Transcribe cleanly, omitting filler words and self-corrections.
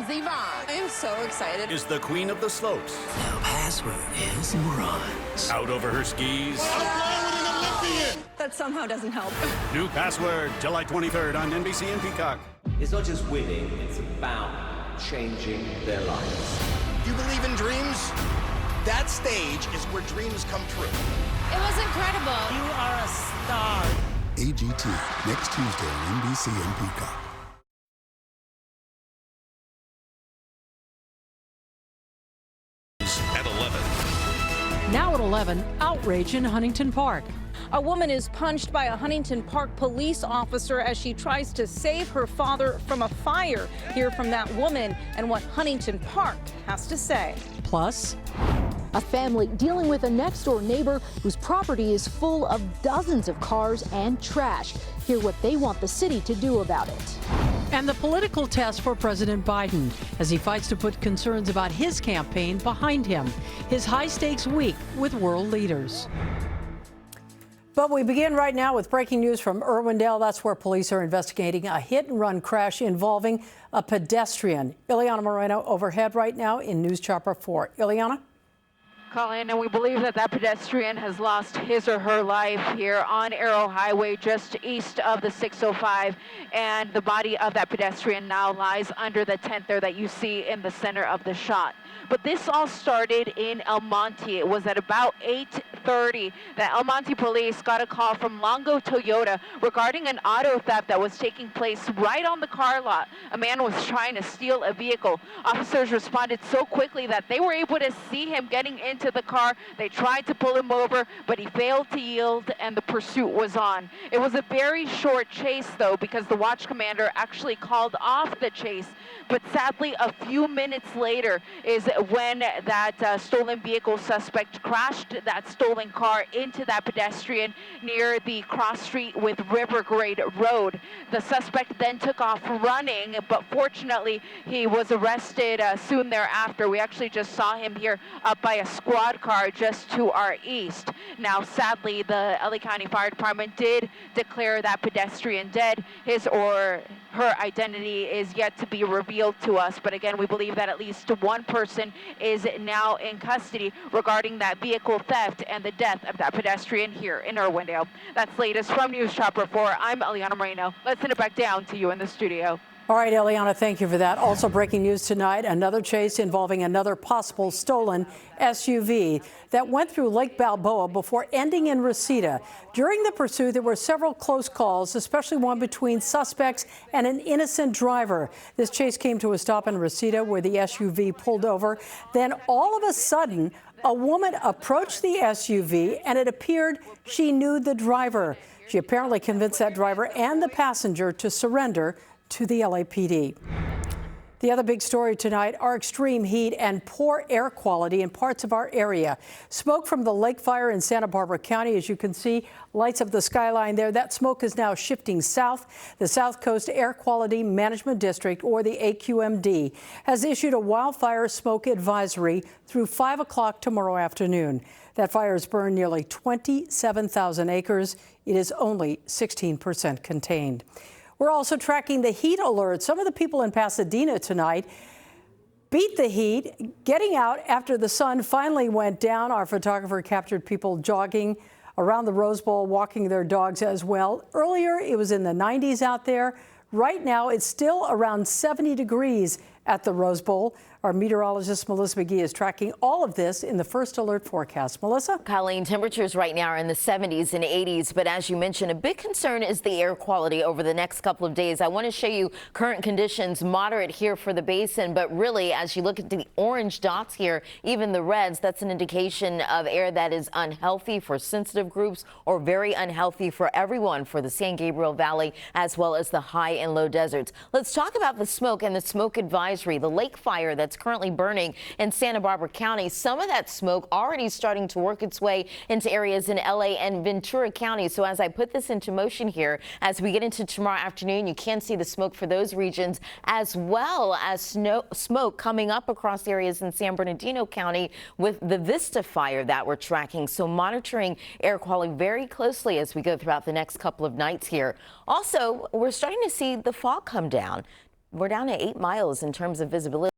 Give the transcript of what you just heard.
Lindsey Vonn. I am so excited. Is the queen of the slopes. Now password is bronze. Out over her skis. I'm flying with an Olympian. That somehow doesn't help. New Password, July 23rd on NBC and Peacock. It's not just winning, it's about changing their lives. You believe in dreams? That stage is where dreams come true. It was incredible. You are a star. AGT, next Tuesday on NBC and Peacock. At 11. Now at 11, outrage in Huntington Park. A woman is punched by a Huntington Park police officer as she tries to save her father from a fire. Hear from that woman and what Huntington Park has to say. Plus, a family dealing with a next-door neighbor whose property is full of dozens of cars and trash. Hear what they want the city to do about it. and the political test for President Biden as he fights to put concerns about his campaign behind him. His high-stakes week with world leaders. But we begin right now with breaking news from Irwindale. That's where police are investigating a hit-and-run crash involving a pedestrian. Ileana Moreno overhead right now in News Chopper 4. Ileana? Colin, and we believe that that pedestrian has lost his or her life here on Arrow Highway just east of the 605, and the body of that pedestrian now lies under the tent there that you see in the center of the shot. But this all started in El Monte. It was at about 8:30 that El Monte police got a call from Longo Toyota regarding an auto theft that was taking place right on the car lot. A man was trying to steal a vehicle. Officers responded so quickly that they were able to see him getting into the car. They tried to pull him over, but he failed to yield, and the pursuit was on. It was a very short chase, though, because the watch commander actually called off the chase. But sadly, a few minutes later is when that stolen vehicle suspect crashed that stolen car into that pedestrian near the cross street with Rivergrade Road. The suspect then took off running, but fortunately, he was arrested soon thereafter. We actually just saw him here up by a squad car just to our east. Now, sadly, the LA County Fire Department did declare that pedestrian dead. His or her identity is yet to be revealed to us, but again, we believe that at least one person is now in custody regarding that vehicle theft and the death of that pedestrian here in Irwindale. That's latest from News Chopper 4. I'm Ileana Moreno. Let's send it back down to you in the studio. All right, Ileana, thank you for that. Also breaking news tonight, another chase involving another possible stolen SUV that went through Lake Balboa before ending in Reseda. During the pursuit, there were several close calls, especially one between suspects and an innocent driver. This chase came to a stop in Reseda where the SUV pulled over. Then all of a sudden, a woman approached the SUV and it appeared she knew the driver. She apparently convinced that driver and the passenger to surrender to the LAPD. The other big story tonight are extreme heat and poor air quality in parts of our area. Smoke from the lake fire in Santa Barbara County, as you can see, lights up the skyline there. That smoke is now shifting south. The South Coast Air Quality Management District, or the AQMD, has issued a wildfire smoke advisory through 5 o'clock tomorrow afternoon. That fire has burned nearly 27,000 acres. It is only 16% contained. We're also tracking the heat alert. Some of the people in Pasadena tonight beat the heat, getting out after the sun finally went down. Our photographer captured people jogging around the Rose Bowl, walking their dogs as well. Earlier, it was in the 90s out there. Right now, it's still around 70 degrees at the Rose Bowl. Our meteorologist Melissa McGee is tracking all of this in the First Alert forecast. Melissa? Colleen, temperatures right now are in the 70s and 80s, but as you mentioned, a big concern is the air quality over the next couple of days. I want to show you current conditions, moderate here for the basin, but really, as you look at the orange dots here, even the reds, that's an indication of air that is unhealthy for sensitive groups or very unhealthy for everyone for the San Gabriel Valley as well as the high and low deserts. Let's talk about the smoke and the smoke advisory. The lake fire that's currently burning in Santa Barbara County. Some of that smoke already starting to work its way into areas in LA and Ventura County. So as I put this into motion here, as we get into tomorrow afternoon, you can see the smoke for those regions as well as smoke coming up across areas in San Bernardino County with the Vista fire that we're tracking. So monitoring air quality very closely as we go throughout the next couple of nights here. Also, we're starting to see the fog come down. we're down to 8 miles in terms of visibility.